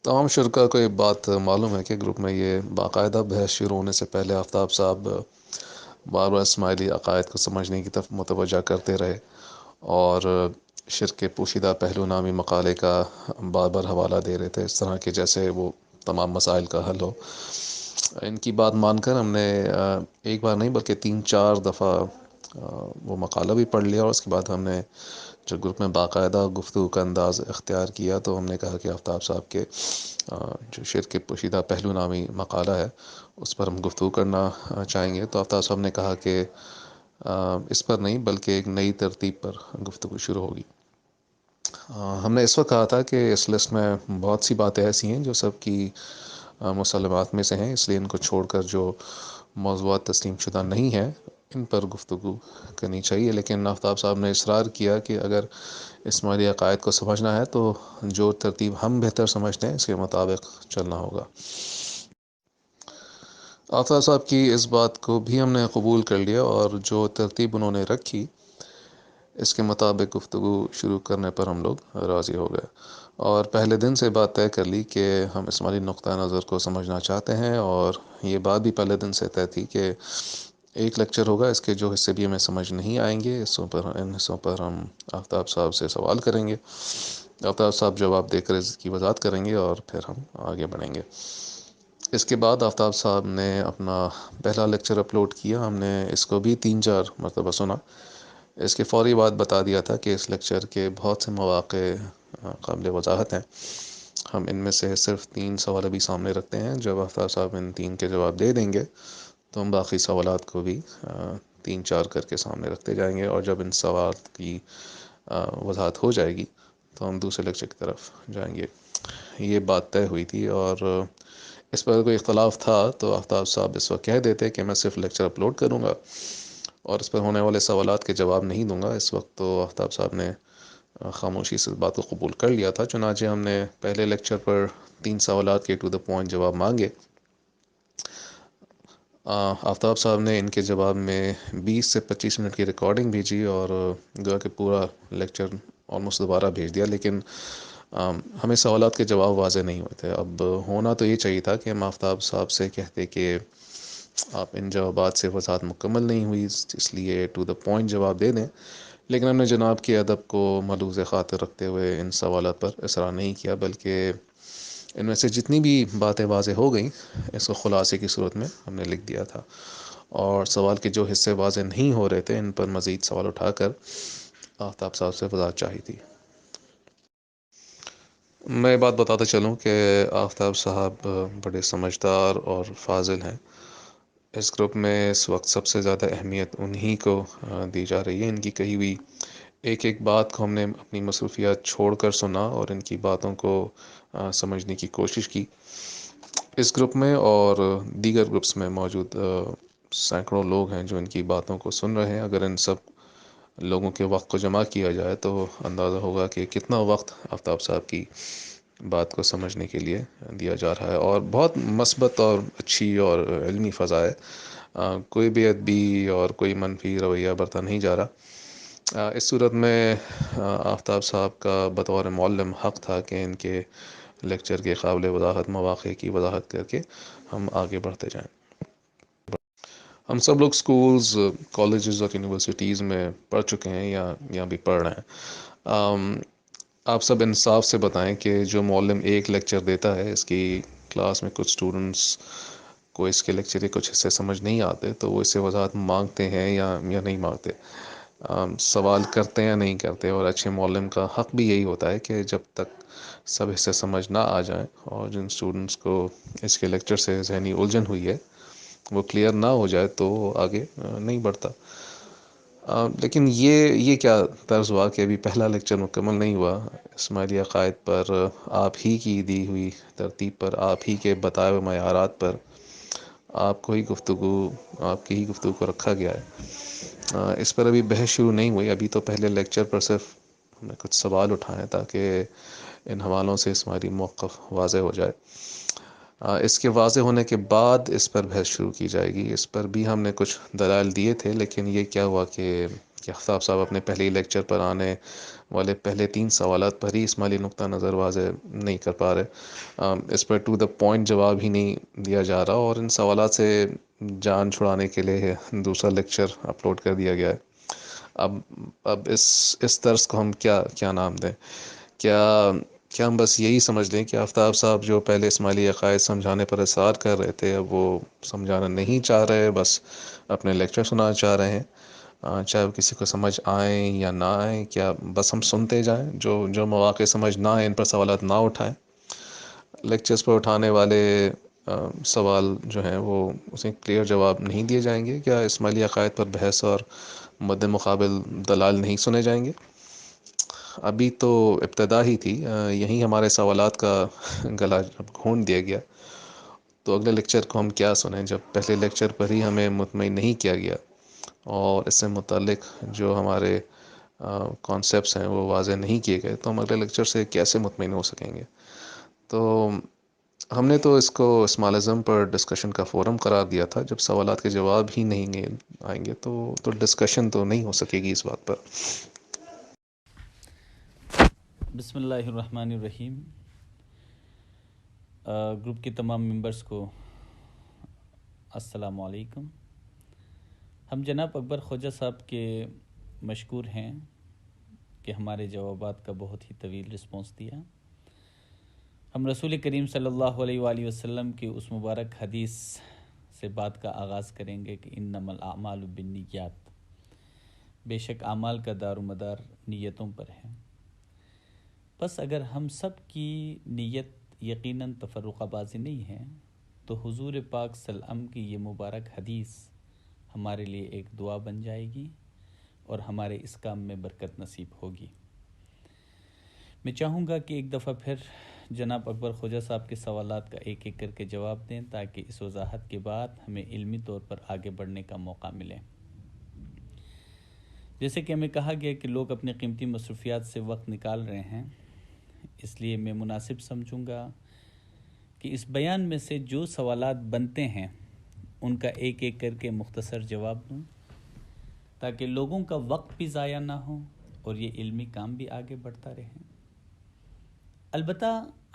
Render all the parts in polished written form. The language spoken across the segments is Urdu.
تمام شرکا کو یہ بات معلوم ہے کہ گروپ میں یہ باقاعدہ بحث شروع ہونے سے پہلے آفتاب صاحب بار بار اسماعیلی عقائد کو سمجھنے کی طرف متوجہ کرتے رہے، اور شرک کے پوشیدہ پہلو نامی مقالے کا بار بار حوالہ دے رہے تھے، اس طرح کے جیسے وہ تمام مسائل کا حل ہو۔ ان کی بات مان کر ہم نے ایک بار نہیں بلکہ 3 4 دفعہ وہ مقالہ بھی پڑھ لیا، اور اس کے بعد ہم نے جو گروپ میں باقاعدہ گفتگو کا انداز اختیار کیا، تو ہم نے کہا کہ آفتاب صاحب کے جو شرک کے پوشیدہ پہلو نامی مقالہ ہے اس پر ہم گفتگو کرنا چاہیں گے۔ تو آفتاب صاحب نے کہا کہ اس پر نہیں بلکہ ایک نئی ترتیب پر گفتگو شروع ہوگی۔ ہم نے اس وقت کہا تھا کہ اس لسٹ میں بہت سی باتیں ایسی ہیں جو سب کی مسلمات میں سے ہیں، اس لیے ان کو چھوڑ کر جو موضوعات تسلیم شدہ نہیں ہیں ان پر گفتگو کرنی چاہیے، لیکن آفتاب صاحب نے اصرار کیا کہ اگر اسماعیلی عقائد کو سمجھنا ہے تو جو ترتیب ہم بہتر سمجھتے ہیں اس کے مطابق چلنا ہوگا۔ آفتاب صاحب کی اس بات کو بھی ہم نے قبول کر لیا، اور جو ترتیب انہوں نے رکھی اس کے مطابق گفتگو شروع کرنے پر ہم لوگ راضی ہو گئے، اور پہلے دن سے بات طے کر لی کہ ہم اسماعیلی نقطہ نظر کو سمجھنا چاہتے ہیں، اور یہ بات بھی پہلے دن سے طے تھی کہ ایک لیکچر ہوگا، اس کے جو حصے بھی ہمیں سمجھ نہیں آئیں گے ان حصوں پر ہم آفتاب صاحب سے سوال کریں گے، آفتاب صاحب جواب دے کر اس کی وضاحت کریں گے، اور پھر ہم آگے بڑھیں گے۔ اس کے بعد آفتاب صاحب نے اپنا پہلا لیکچر اپلوڈ کیا، ہم نے اس کو بھی 3 4 مرتبہ سنا۔ اس کے فوری بعد بتا دیا تھا کہ اس لیکچر کے بہت سے مواقع قابل وضاحت ہیں، ہم ان میں سے صرف 3 سوال ابھی سامنے رکھتے ہیں، جب آفتاب صاحب ان 3 کے جواب دے دیں گے تو ہم باقی سوالات کو بھی 3 4 کر کے سامنے رکھتے جائیں گے، اور جب ان سوالات کی وضاحت ہو جائے گی تو ہم دوسرے لیکچر کی طرف جائیں گے۔ یہ بات طے ہوئی تھی، اور اس پر کوئی اختلاف تھا تو آفتاب صاحب اس وقت کہہ دیتے کہ میں صرف لیکچر اپلوڈ کروں گا اور اس پر ہونے والے سوالات کے جواب نہیں دوں گا۔ اس وقت تو آفتاب صاحب نے خاموشی سے اس بات کو قبول کر لیا تھا، چنانچہ ہم نے پہلے لیکچر پر 3 سوالات کے ٹو دا پوائنٹ جواب مانگے۔ آفتاب صاحب نے ان کے جواب میں 20 سے 25 منٹ کی ریکارڈنگ بھیجی، اور گویا کہ پورا لیکچر آلموسٹ دوبارہ بھیج دیا، لیکن ہمیں سوالات کے جواب واضح نہیں ہوئے تھے۔ اب ہونا تو یہ چاہیے تھا کہ ہم آفتاب صاحب سے کہتے کہ آپ ان جوابات سے وضاحت مکمل نہیں ہوئی، اس لیے ٹو دا پوائنٹ جواب دے دیں، لیکن ہم نے جناب کے ادب کو ملحوظ خاطر رکھتے ہوئے ان سوالات پر اصرار نہیں کیا، بلکہ ان میں سے جتنی بھی باتیں واضح ہو گئیں اس کو خلاصے کی صورت میں ہم نے لکھ دیا تھا، اور سوال کے جو حصے واضح نہیں ہو رہے تھے ان پر مزید سوال اٹھا کر آفتاب صاحب سے وضاحت چاہی تھی۔ میں بات بتاتا چلوں کہ آفتاب صاحب بڑے سمجھدار اور فاضل ہیں۔ اس گروپ میں اس وقت سب سے زیادہ اہمیت انہی کو دی جا رہی ہے، ان کی کہی ہوئی ایک ایک بات کو ہم نے اپنی مصروفیات چھوڑ کر سنا اور ان کی باتوں کو سمجھنے کی کوشش کی۔ اس گروپ میں اور دیگر گروپس میں موجود سینکڑوں لوگ ہیں جو ان کی باتوں کو سن رہے ہیں، اگر ان سب لوگوں کے وقت کو جمع کیا جائے تو اندازہ ہوگا کہ کتنا وقت آفتاب صاحب کی بات کو سمجھنے کے لیے دیا جا رہا ہے، اور بہت مثبت اور اچھی اور علمی فضا ہے، کوئی بھی ادبی اور کوئی منفی رویہ برتا نہیں جا رہا۔ اس صورت میں آفتاب صاحب کا بطور معلم حق تھا کہ ان کے لیکچر کے قابل وضاحت مواقع کی وضاحت کر کے ہم آگے بڑھتے جائیں۔ ہم سب لوگ سکولز، کالجز اور یونیورسٹیز میں پڑھ چکے ہیں یا بھی پڑھ رہے ہیں۔ آپ سب انصاف سے بتائیں کہ جو معلم ایک لیکچر دیتا ہے، اس کی کلاس میں کچھ اسٹوڈنٹس کو اس کے لیکچر کے کچھ حصے سمجھ نہیں آتے تو وہ اسے وضاحت مانگتے ہیں یا نہیں مانگتے، سوال کرتے یا نہیں کرتے، اور اچھے معلم کا حق بھی یہی ہوتا ہے کہ جب تک سب حصے سمجھ نہ آ جائیں اور جن اسٹوڈنٹس کو اس کے لیکچر سے ذہنی الجھن ہوئی ہے وہ کلیئر نہ ہو جائے تو وہ آگے نہیں بڑھتا۔ لیکن یہ کیا طرز ہوا کہ ابھی پہلا لیکچر مکمل نہیں ہوا، اسماعیلی عقائد پر آپ ہی کی دی ہوئی ترتیب پر، آپ ہی کے بتائے ہوئے معیارات پر آپ کی ہی گفتگو کو رکھا گیا ہے۔ اس پر ابھی بحث شروع نہیں ہوئی، ابھی تو پہلے لیکچر پر صرف ہم نے کچھ سوال اٹھائے تاکہ ان حوالوں سے اسماعیلی موقف واضح ہو جائے۔ اس کے واضح ہونے کے بعد اس پر بحث شروع کی جائے گی۔ اس پر بھی ہم نے کچھ دلائل دیے تھے، لیکن یہ کیا ہوا کہ کہ آفتاب صاحب اپنے پہلے لیکچر پر آنے والے پہلے 3 سوالات پر ہی اسماعیلی نقطہ نظر واضح نہیں کر پا رہے، اس پر ٹو دا پوائنٹ جواب ہی نہیں دیا جا رہا، اور ان سوالات سے جان چھڑانے کے لیے دوسرا لیکچر اپلوڈ کر دیا گیا ہے۔ اب اب اس طرز کو ہم کیا نام دیں؟ کیا کیا ہم بس یہی سمجھ لیں کہ آفتاب صاحب جو پہلے اسماعیلی عقائد سمجھانے پر اصرار کر رہے تھے، اب وہ سمجھانا نہیں چاہ رہے، بس اپنے لیکچر سنانا چاہ رہے ہیں، چاہے وہ کسی کو سمجھ آئیں یا نہ آئیں؟ کیا بس ہم سنتے جائیں، جو مواقع سمجھ نہ آئیں ان پر سوالات نہ اٹھائیں؟ لیکچرز پر اٹھانے والے سوال جو ہیں وہ اسے کلیئر جواب نہیں دیے جائیں گے؟ کیا اسماعیلی عقائد پر بحث اور مد مقابل دلائل نہیں سنے جائیں گے؟ ابھی تو ابتدا ہی تھی، یہیں ہمارے سوالات کا گلا جب گھونٹ دیا گیا، تو اگلے لیکچر کو ہم کیا سنیں جب پہلے لیکچر پر ہی ہمیں مطمئن نہیں کیا گیا اور اس سے متعلق جو ہمارے کانسیپٹس ہیں وہ واضح نہیں کیے گئے، تو ہم اگلے لیکچر سے کیسے مطمئن ہو سکیں گے؟ تو ہم نے تو اس کو اسمالزم پر ڈسکشن کا فورم قرار دیا تھا، جب سوالات کے جواب ہی نہیں آئیں گے تو ڈسکشن تو نہیں ہو سکے گی اس بات پر۔ بسم اللہ الرحمن الرحیم۔ گروپ کے تمام ممبرز کو السلام علیکم۔ ہم جناب اکبر خواجہ صاحب کے مشکور ہیں کہ ہمارے جوابات کا بہت ہی طویل رسپانس دیا۔ ہم رسول کریم صلی اللہ علیہ وآلہ وسلم کی اس مبارک حدیث سے بات کا آغاز کریں گے کہ انما الاعمال بالنیات، بے شک اعمال کا دار و مدار نیتوں پر ہے۔ بس اگر ہم سب کی نیت یقیناً تفرقہ بازی نہیں ہے تو حضور پاک صلی اللہ علیہ وسلم کی یہ مبارک حدیث ہمارے لیے ایک دعا بن جائے گی اور ہمارے اس کام میں برکت نصیب ہوگی۔ میں چاہوں گا کہ ایک دفعہ پھر جناب اکبر خواجہ صاحب کے سوالات کا ایک ایک کر کے جواب دیں تاکہ اس وضاحت کے بعد ہمیں علمی طور پر آگے بڑھنے کا موقع ملے۔ جیسے کہ ہمیں کہا گیا کہ لوگ اپنے قیمتی مصروفیات سے وقت نکال رہے ہیں، اس لیے میں مناسب سمجھوں گا کہ اس بیان میں سے جو سوالات بنتے ہیں ان کا ایک ایک کر کے مختصر جواب دوں تاکہ لوگوں کا وقت بھی ضائع نہ ہو اور یہ علمی کام بھی آگے بڑھتا رہے۔ البتہ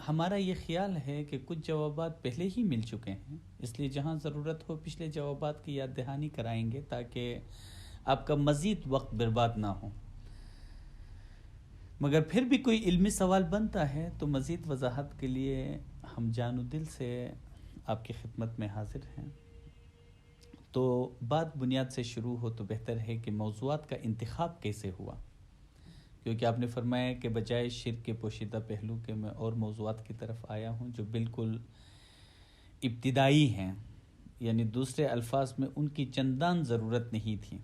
ہمارا یہ خیال ہے کہ کچھ جوابات پہلے ہی مل چکے ہیں، اس لیے جہاں ضرورت ہو پچھلے جوابات کی یاد دہانی کرائیں گے تاکہ آپ کا مزید وقت برباد نہ ہو۔ مگر پھر بھی کوئی علمی سوال بنتا ہے تو مزید وضاحت کے لیے ہم جان و دل سے آپ کی خدمت میں حاضر ہیں۔ تو بات بنیاد سے شروع ہو تو بہتر ہے کہ موضوعات کا انتخاب کیسے ہوا، کیونکہ آپ نے فرمایا کہ بجائے شرک کے پوشیدہ پہلو کے میں اور موضوعات کی طرف آیا ہوں جو بالکل ابتدائی ہیں، یعنی دوسرے الفاظ میں ان کی چندان ضرورت نہیں تھی۔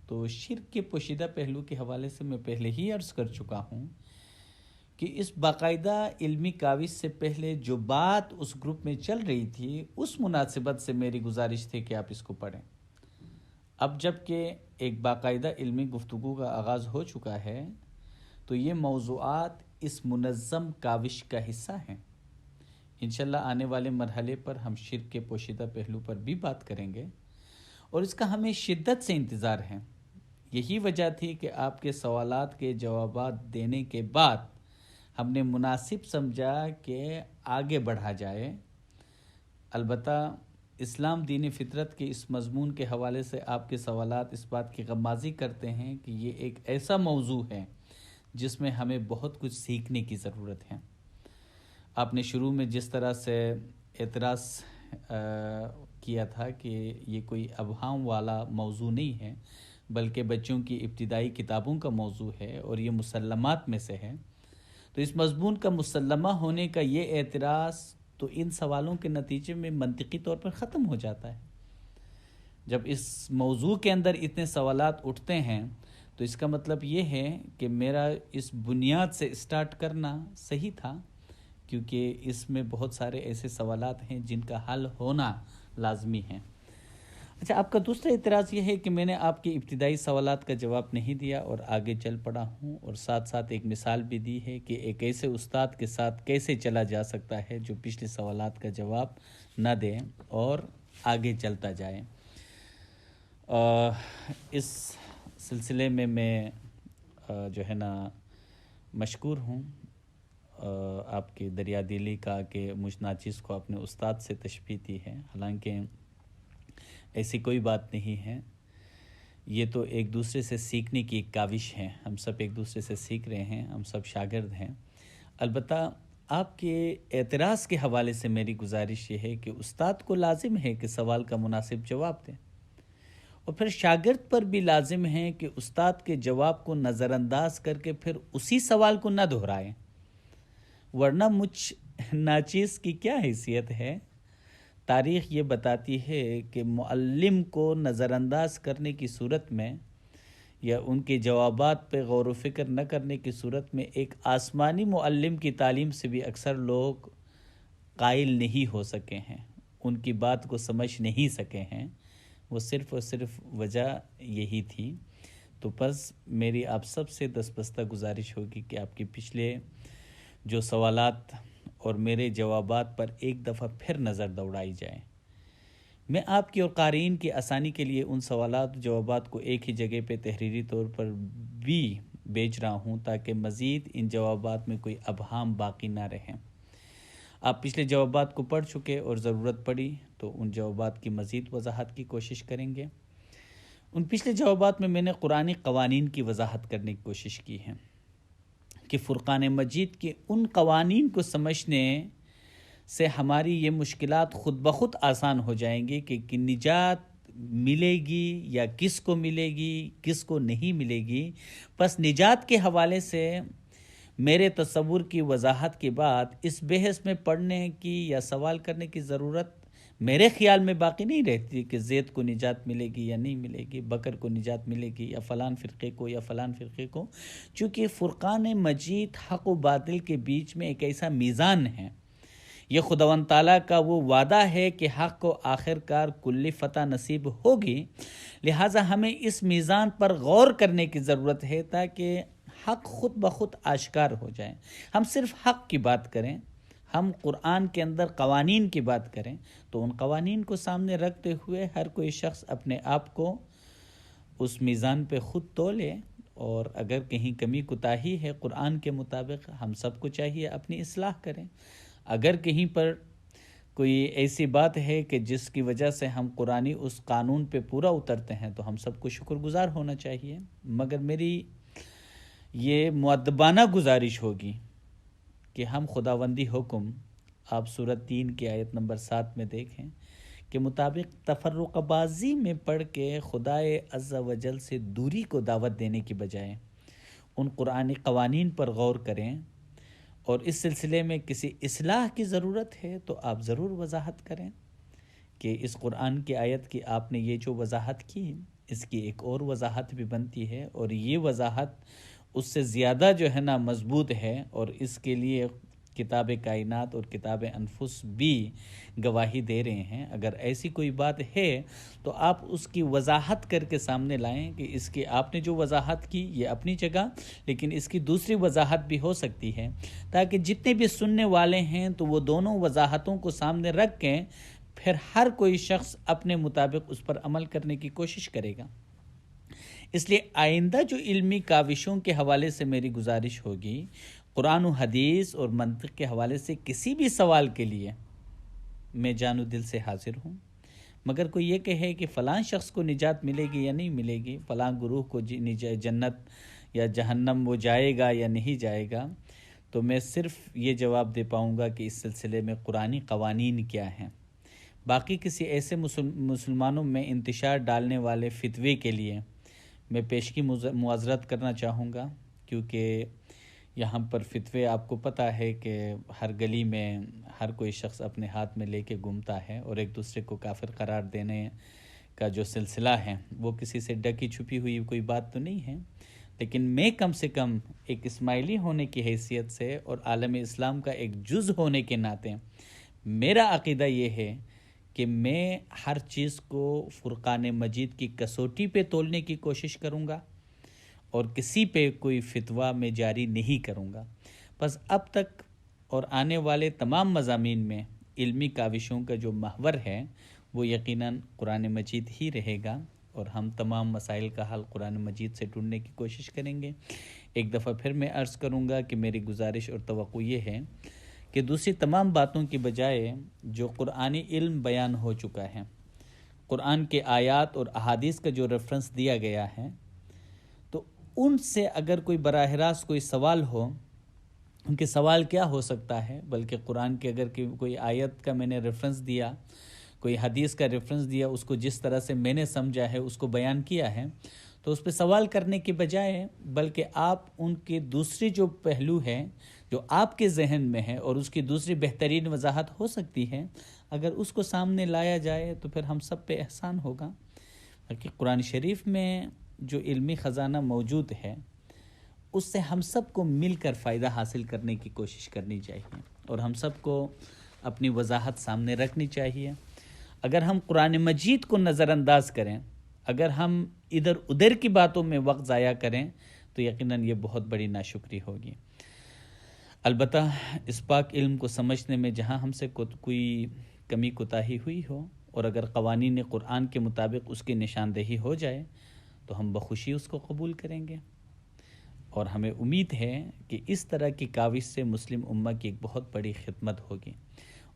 تو شرک کے پوشیدہ پہلو کے حوالے سے میں پہلے ہی عرض کر چکا ہوں کہ اس باقاعدہ علمی کاوش سے پہلے جو بات اس گروپ میں چل رہی تھی اس مناسبت سے میری گزارش تھی کہ آپ اس کو پڑھیں۔ اب جب کہ ایک باقاعدہ علمی گفتگو کا آغاز ہو چکا ہے تو یہ موضوعات اس منظم کاوش کا حصہ ہیں۔ انشاءاللہ آنے والے مرحلے پر ہم شرک کے پوشیدہ پہلو پر بھی بات کریں گے اور اس کا ہمیں شدت سے انتظار ہے۔ یہی وجہ تھی کہ آپ کے سوالات کے جوابات دینے کے بعد ہم نے مناسب سمجھا کہ آگے بڑھا جائے۔ البتہ اسلام دین فطرت کے اس مضمون کے حوالے سے آپ کے سوالات اس بات کی غمازی کرتے ہیں کہ یہ ایک ایسا موضوع ہے جس میں ہمیں بہت کچھ سیکھنے کی ضرورت ہے۔ آپ نے شروع میں جس طرح سے اعتراض کیا تھا کہ یہ کوئی ابہام والا موضوع نہیں ہے بلکہ بچوں کی ابتدائی کتابوں کا موضوع ہے اور یہ مسلمات میں سے ہے، تو اس مضمون کا مسلمہ ہونے کا یہ اعتراض تو ان سوالوں کے نتیجے میں منطقی طور پر ختم ہو جاتا ہے۔ جب اس موضوع کے اندر اتنے سوالات اٹھتے ہیں تو اس کا مطلب یہ ہے کہ میرا اس بنیاد سے اسٹارٹ کرنا صحیح تھا، کیونکہ اس میں بہت سارے ایسے سوالات ہیں جن کا حل ہونا لازمی ہے۔ اچھا، آپ کا دوسرا اعتراض یہ ہے کہ میں نے آپ کے ابتدائی سوالات کا جواب نہیں دیا اور آگے چل پڑا ہوں، اور ساتھ ساتھ ایک مثال بھی دی ہے کہ ایک ایسے استاد کے ساتھ کیسے چلا جا سکتا ہے جو پچھلے سوالات کا جواب نہ دے اور آگے چلتا جائے۔ اس سلسلے میں جو ہے نا مشکور ہوں آپ کی دریا دلی کا کہ مجھ ناچیز کو اپنے استاد سے تشبیہ دی ہے، حالانکہ ایسی کوئی بات نہیں ہے، یہ تو ایک دوسرے سے سیکھنے کی ایک کاوش ہے، ہم سب ایک دوسرے سے سیکھ رہے ہیں، ہم سب شاگرد ہیں۔ البتہ آپ کے اعتراض کے حوالے سے میری گزارش یہ ہے کہ استاد کو لازم ہے کہ سوال کا مناسب جواب دیں، اور پھر شاگرد پر بھی لازم ہے کہ استاد کے جواب کو نظر انداز کر کے پھر اسی سوال کو نہ دہرائیں، ورنہ مجھ ناچیز کی کیا حیثیت ہے۔ تاریخ یہ بتاتی ہے کہ معلم کو نظر انداز کرنے کی صورت میں یا ان کے جوابات پہ غور و فکر نہ کرنے کی صورت میں ایک آسمانی معلم کی تعلیم سے بھی اکثر لوگ قائل نہیں ہو سکے ہیں، ان کی بات کو سمجھ نہیں سکے ہیں، وہ صرف اور صرف وجہ یہی تھی۔ تو بس میری آپ سب سے دستبستہ گزارش ہوگی کہ آپ کے پچھلے جو سوالات اور میرے جوابات پر ایک دفعہ پھر نظر دوڑائی جائے۔ میں آپ کی اور قارئین کی آسانی کے لیے ان سوالات و جوابات کو ایک ہی جگہ پہ تحریری طور پر بھی بیچ رہا ہوں تاکہ مزید ان جوابات میں کوئی ابہام باقی نہ رہیں۔ آپ پچھلے جوابات کو پڑھ چکے اور ضرورت پڑی تو ان جوابات کی مزید وضاحت کی کوشش کریں گے۔ ان پچھلے جوابات میں نے قرآنی قوانین کی وضاحت کرنے کی کوشش کی ہے کہ فرقان مجید کے ان قوانین کو سمجھنے سے ہماری یہ مشکلات خود بخود آسان ہو جائیں گی کہ نجات ملے گی یا کس کو ملے گی، کس کو نہیں ملے گی۔ پس نجات کے حوالے سے میرے تصور کی وضاحت کے بعد اس بحث میں پڑھنے کی یا سوال کرنے کی ضرورت میرے خیال میں باقی نہیں رہتی کہ زید کو نجات ملے گی یا نہیں ملے گی، بکر کو نجات ملے گی یا فلان فرقے کو یا فلان فرقے کو، چونکہ فرقان مجید حق و باطل کے بیچ میں ایک ایسا میزان ہے، یہ خداوند تعالیٰ کا وہ وعدہ ہے کہ حق کو آخر کار کلی فتح نصیب ہوگی، لہٰذا ہمیں اس میزان پر غور کرنے کی ضرورت ہے تاکہ حق خود بخود آشکار ہو جائے۔ ہم صرف حق کی بات کریں، ہم قرآن کے اندر قوانین کی بات کریں تو ان قوانین کو سامنے رکھتے ہوئے ہر کوئی شخص اپنے آپ کو اس میزان پہ خود تولے، اور اگر کہیں کمی کوتاہی ہے قرآن کے مطابق ہم سب کو چاہیے اپنی اصلاح کریں۔ اگر کہیں پر کوئی ایسی بات ہے کہ جس کی وجہ سے ہم قرآنی اس قانون پہ پورا اترتے ہیں تو ہم سب کو شکر گزار ہونا چاہیے، مگر میری یہ مؤدبانہ گزارش ہوگی کہ ہم خداوندی حکم آپ سورۃ 3 کی آیت نمبر 7 میں دیکھیں کہ مطابق تفرق بازی میں پڑھ کے خدائے عز و جل سے دوری کو دعوت دینے کی بجائے ان قرآنی قوانین پر غور کریں، اور اس سلسلے میں کسی اصلاح کی ضرورت ہے تو آپ ضرور وضاحت کریں کہ اس قرآن کی آیت کی آپ نے یہ جو وضاحت کی اس کی ایک اور وضاحت بھی بنتی ہے، اور یہ وضاحت اس سے زیادہ جو ہے نا مضبوط ہے، اور اس کے لیے کتاب کائنات اور کتاب انفس بھی گواہی دے رہے ہیں۔ اگر ایسی کوئی بات ہے تو آپ اس کی وضاحت کر کے سامنے لائیں کہ اس کی آپ نے جو وضاحت کی یہ اپنی جگہ، لیکن اس کی دوسری وضاحت بھی ہو سکتی ہے، تاکہ جتنے بھی سننے والے ہیں تو وہ دونوں وضاحتوں کو سامنے رکھ کے پھر ہر کوئی شخص اپنے مطابق اس پر عمل کرنے کی کوشش کرے گا۔ اس لیے آئندہ جو علمی کاوشوں کے حوالے سے میری گزارش ہوگی، قرآن و حدیث اور منطق کے حوالے سے کسی بھی سوال کے لیے میں جان و دل سے حاضر ہوں، مگر کوئی یہ کہے کہ فلاں شخص کو نجات ملے گی یا نہیں ملے گی، فلاں گروہ کو جنت یا جہنم وہ جائے گا یا نہیں جائے گا، تو میں صرف یہ جواب دے پاؤں گا کہ اس سلسلے میں قرآنی قوانین کیا ہیں۔ باقی کسی ایسے مسلمانوں میں انتشار ڈالنے والے فتوے کے لیے میں پیشگی معذرت کرنا چاہوں گا، کیونکہ یہاں پر فتوے آپ کو پتہ ہے کہ ہر گلی میں ہر کوئی شخص اپنے ہاتھ میں لے کے گھومتا ہے، اور ایک دوسرے کو کافر قرار دینے کا جو سلسلہ ہے وہ کسی سے ڈکی چھپی ہوئی کوئی بات تو نہیں ہے، لیکن میں کم سے کم ایک اسماعیلی ہونے کی حیثیت سے اور عالم اسلام کا ایک جز ہونے کے ناطے میرا عقیدہ یہ ہے کہ میں ہر چیز کو فرقان مجید کی کسوٹی پہ تولنے کی کوشش کروں گا، اور کسی پہ کوئی فتویٰ میں جاری نہیں کروں گا۔ بس اب تک اور آنے والے تمام مضامین میں علمی کاوشوں کا جو محور ہے وہ یقیناً قرآن مجید ہی رہے گا، اور ہم تمام مسائل کا حل قرآن مجید سے ڈھونڈنے کی کوشش کریں گے۔ ایک دفعہ پھر میں عرض کروں گا کہ میری گزارش اور توقع یہ ہے کہ دوسری تمام باتوں کی بجائے جو قرآنی علم بیان ہو چکا ہے، قرآن کے آیات اور احادیث کا جو ریفرنس دیا گیا ہے، تو ان سے اگر کوئی براہ راست کوئی سوال ہو، ان کے سوال کیا ہو سکتا ہے، بلکہ قرآن کے اگر کوئی آیت کا میں نے ریفرنس دیا، کوئی حدیث کا ریفرنس دیا، اس کو جس طرح سے میں نے سمجھا ہے اس کو بیان کیا ہے، تو اس پہ سوال کرنے کے بجائے بلکہ آپ ان کے دوسری جو پہلو ہے جو آپ کے ذہن میں ہے اور اس کی دوسری بہترین وضاحت ہو سکتی ہے، اگر اس کو سامنے لایا جائے تو پھر ہم سب پہ احسان ہوگا۔ بلکہ قرآن شریف میں جو علمی خزانہ موجود ہے اس سے ہم سب کو مل کر فائدہ حاصل کرنے کی کوشش کرنی چاہیے اور ہم سب کو اپنی وضاحت سامنے رکھنی چاہیے۔ اگر ہم قرآن مجید کو نظر انداز کریں، اگر ہم ادھر ادھر کی باتوں میں وقت ضائع کریں تو یقیناً یہ بہت بڑی ناشکری ہوگی۔ البتہ اس پاک علم کو سمجھنے میں جہاں ہم سے کوئی کمی کوتاہی ہوئی ہو اور اگر قوانین قرآن کے مطابق اس کی نشاندہی ہو جائے تو ہم بخوشی اس کو قبول کریں گے، اور ہمیں امید ہے کہ اس طرح کی کاوش سے مسلم امہ کی ایک بہت بڑی خدمت ہوگی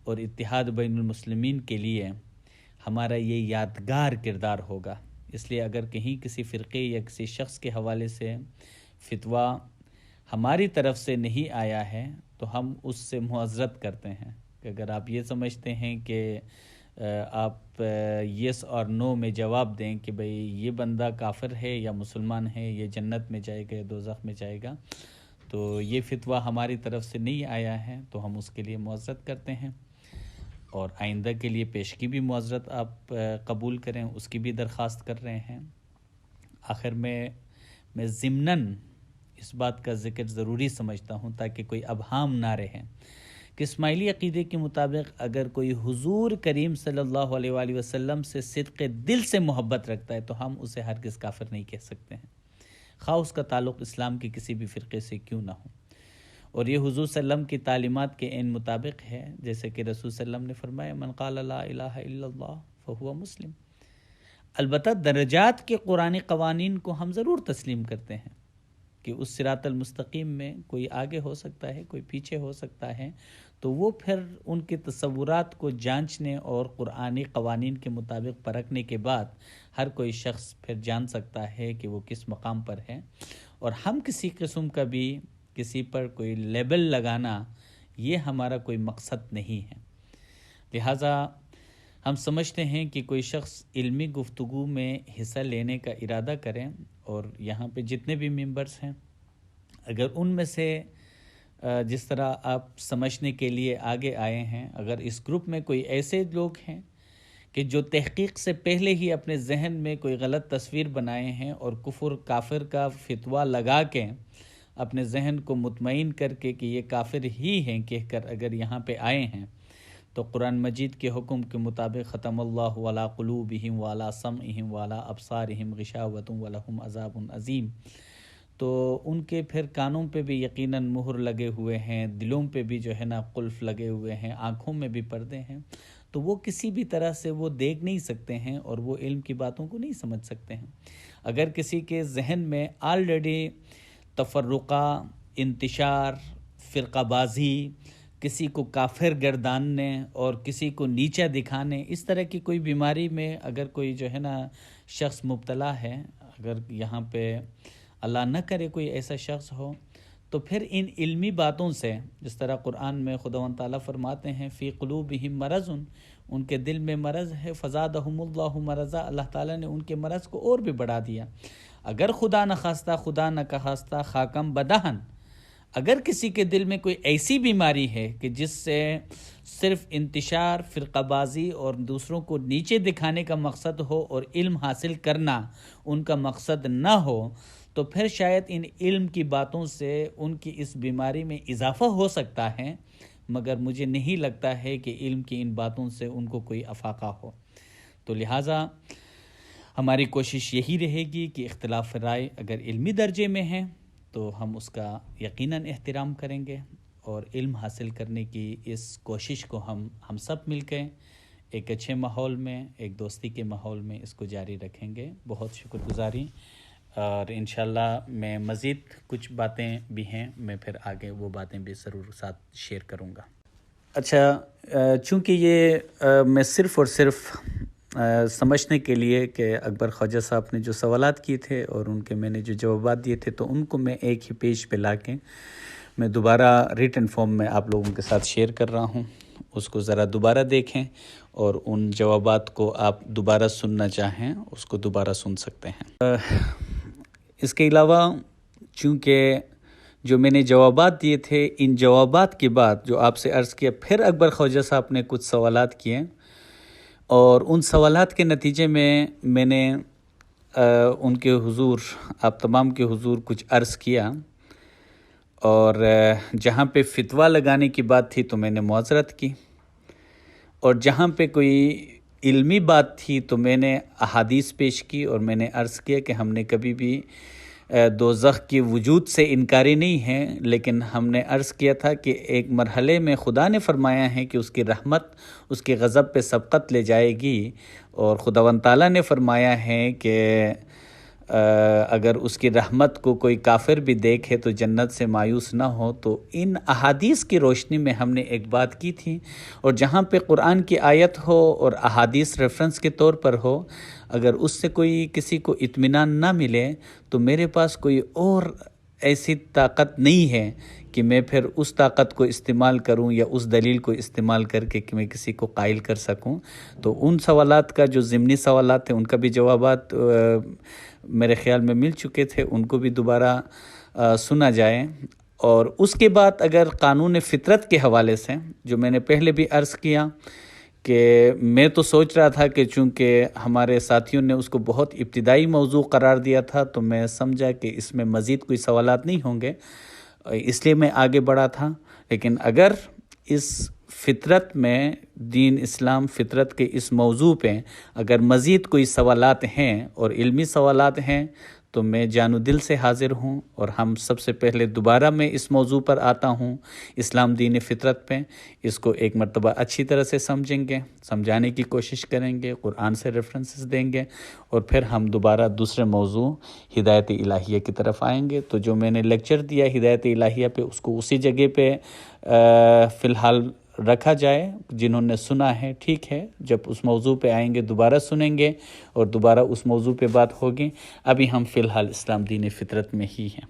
اور اتحاد بین المسلمین کے لیے ہمارا یہ یادگار کردار ہوگا۔ اس لیے اگر کہیں کسی فرقے یا کسی شخص کے حوالے سے فتویٰ ہماری طرف سے نہیں آیا ہے تو ہم اس سے معذرت کرتے ہیں کہ اگر آپ یہ سمجھتے ہیں کہ آپ یس اور نو میں جواب دیں کہ بھئی یہ بندہ کافر ہے یا مسلمان ہے، یہ جنت میں جائے گا یا دوزخ میں جائے گا، تو یہ فتویٰ ہماری طرف سے نہیں آیا ہے تو ہم اس کے لیے معذرت کرتے ہیں، اور آئندہ کے لیے پیشگی بھی معذرت آپ قبول کریں، اس کی بھی درخواست کر رہے ہیں۔ آخر میں ضمناً اس بات کا ذکر ضروری سمجھتا ہوں تاکہ کوئی ابہام نہ رہے کہ اسماعیلی عقیدے کے مطابق اگر کوئی حضور کریم صلی اللہ علیہ وآلہ وسلم سے صدق دل سے محبت رکھتا ہے تو ہم اسے ہرگز کافر نہیں کہہ سکتے ہیں، خواہ اس کا تعلق اسلام کے کسی بھی فرقے سے کیوں نہ ہو، اور یہ حضور صلی اللہ علیہ وسلم کی تعلیمات کے عین مطابق ہے، جیسے کہ رسول صلی اللہ علیہ وسلم نے فرمایا من قال لا الہ الا اللہ فہو مسلم۔ البتہ درجات کے قرآنی قوانین کو ہم ضرور تسلیم کرتے ہیں کہ اس صراط المستقیم میں کوئی آگے ہو سکتا ہے، کوئی پیچھے ہو سکتا ہے، تو وہ پھر ان کے تصورات کو جانچنے اور قرآنی قوانین کے مطابق پرکھنے کے بعد ہر کوئی شخص پھر جان سکتا ہے کہ وہ کس مقام پر ہے، اور ہم کسی قسم کا بھی کسی پر کوئی لیبل لگانا یہ ہمارا کوئی مقصد نہیں ہے۔ لہٰذا ہم سمجھتے ہیں کہ کوئی شخص علمی گفتگو میں حصہ لینے کا ارادہ کریں، اور یہاں پہ جتنے بھی ممبرز ہیں اگر ان میں سے جس طرح آپ سمجھنے کے لیے آگے آئے ہیں، اگر اس گروپ میں کوئی ایسے لوگ ہیں کہ جو تحقیق سے پہلے ہی اپنے ذہن میں کوئی غلط تصویر بنائے ہیں اور کفر کافر کا فتویٰ لگا کے اپنے ذہن کو مطمئن کر کے کہ یہ کافر ہی ہیں کہہ کر اگر یہاں پہ آئے ہیں، تو قرآن مجید کے حکم کے مطابق ختم اللہ علی قلوبہم وعلی سمعہم وعلی ابصارہم غشاوۃ ولہم عذاب عظیم، تو ان کے پھر کانوں پہ بھی یقیناً مہر لگے ہوئے ہیں، دلوں پہ بھی جو ہے نا قلف لگے ہوئے ہیں، آنکھوں میں بھی پردے ہیں، تو وہ کسی بھی طرح سے وہ دیکھ نہیں سکتے ہیں اور وہ علم کی باتوں کو نہیں سمجھ سکتے ہیں۔ اگر کسی کے ذہن میں آلریڈی تفرقہ، انتشار، فرقہ بازی، کسی کو کافر گرداننے اور کسی کو نیچا دکھانے، اس طرح کی کوئی بیماری میں اگر کوئی جو ہے نا شخص مبتلا ہے، اگر یہاں پہ اللہ نہ کرے کوئی ایسا شخص ہو، تو پھر ان علمی باتوں سے، جس طرح قرآن میں خداوند تعالیٰ فرماتے ہیں فی قلوبہم مرض، ان کے دل میں مرض ہے، فزادہم اللہ مرضا، اللہ تعالیٰ نے ان کے مرض کو اور بھی بڑھا دیا۔ اگر خدا نہ خواستہ خاکم بدہن، اگر کسی کے دل میں کوئی ایسی بیماری ہے کہ جس سے صرف انتشار، فرقہ بازی اور دوسروں کو نیچے دکھانے کا مقصد ہو اور علم حاصل کرنا ان کا مقصد نہ ہو، تو پھر شاید ان علم کی باتوں سے ان کی اس بیماری میں اضافہ ہو سکتا ہے، مگر مجھے نہیں لگتا ہے کہ علم کی ان باتوں سے ان کو کوئی افاقہ ہو۔ تو لہٰذا ہماری کوشش یہی رہے گی کہ اختلاف رائے اگر علمی درجے میں ہے تو ہم اس کا یقیناً احترام کریں گے، اور علم حاصل کرنے کی اس کوشش کو ہم سب مل کے ایک اچھے ماحول میں، ایک دوستی کے ماحول میں اس کو جاری رکھیں گے. بہت شکر گزاری، اور انشاءاللہ میں مزید کچھ باتیں بھی ہیں، میں پھر آگے وہ باتیں بھی ضرور ساتھ شیئر کروں گا. اچھا، چونکہ یہ میں صرف اور صرف سمجھنے کے لیے کہ اکبر خواجہ صاحب نے جو سوالات کیے تھے اور ان کے میں نے جو جوابات دیے تھے، تو ان کو میں ایک ہی پیج پہ لا کے میں دوبارہ ریٹن فارم میں آپ لوگوں کے ساتھ شیئر کر رہا ہوں. اس کو ذرا دوبارہ دیکھیں، اور ان جوابات کو آپ دوبارہ سننا چاہیں اس کو دوبارہ سن سکتے ہیں. اس کے علاوہ چونکہ جو میں نے جوابات دیے تھے، ان جوابات کے بعد جو آپ سے عرض کیا، پھر اکبر خواجہ صاحب نے کچھ سوالات کیے، اور ان سوالات کے نتیجے میں میں نے ان کے حضور، آپ تمام کے حضور کچھ عرض کیا، اور جہاں پہ فتویٰ لگانے کی بات تھی تو میں نے معذرت کی، اور جہاں پہ کوئی علمی بات تھی تو میں نے احادیث پیش کی، اور میں نے عرض کیا کہ ہم نے کبھی بھی دوزخ کے وجود سے انکاری نہیں ہے، لیکن ہم نے عرض کیا تھا کہ ایک مرحلے میں خدا نے فرمایا ہے کہ اس کی رحمت اس کے غضب پہ سبقت لے جائے گی، اور خداوند تعالیٰ نے فرمایا ہے کہ اگر اس کی رحمت کو کوئی کافر بھی دیکھے تو جنت سے مایوس نہ ہو. تو ان احادیث کی روشنی میں ہم نے ایک بات کی تھی، اور جہاں پہ قرآن کی آیت ہو اور احادیث ریفرنس کے طور پر ہو، اگر اس سے کوئی کسی کو اطمینان نہ ملے تو میرے پاس کوئی اور ایسی طاقت نہیں ہے کہ میں پھر اس طاقت کو استعمال کروں یا اس دلیل کو استعمال کر کے کہ میں کسی کو قائل کر سکوں. تو ان سوالات کا جو ضمنی سوالات تھے ان کا بھی جوابات میرے خیال میں مل چکے تھے، ان کو بھی دوبارہ سنا جائے. اور اس کے بعد اگر قانون فطرت کے حوالے سے، جو میں نے پہلے بھی عرض کیا کہ میں تو سوچ رہا تھا کہ چونکہ ہمارے ساتھیوں نے اس کو بہت ابتدائی موضوع قرار دیا تھا تو میں سمجھا کہ اس میں مزید کوئی سوالات نہیں ہوں گے، اس لیے میں آگے بڑھا تھا. لیکن اگر اس فطرت میں، دین اسلام فطرت کے اس موضوع پہ اگر مزید کوئی سوالات ہیں اور علمی سوالات ہیں تو میں جان و دل سے حاضر ہوں، اور ہم سب سے پہلے دوبارہ میں اس موضوع پر آتا ہوں، اسلام دین فطرت پہ. اس کو ایک مرتبہ اچھی طرح سے سمجھیں گے، سمجھانے کی کوشش کریں گے، قرآن سے ریفرنسز دیں گے، اور پھر ہم دوبارہ دوسرے موضوع ہدایت الہیہ کی طرف آئیں گے. تو جو میں نے لیکچر دیا ہدایت الہیہ پہ، اس کو اسی جگہ پہ فی الحال رکھا جائے. جنہوں نے سنا ہے ٹھیک ہے، جب اس موضوع پہ آئیں گے دوبارہ سنیں گے اور دوبارہ اس موضوع پہ بات ہوگی. ابھی ہم فی الحال اسلام دین فطرت میں ہی ہیں.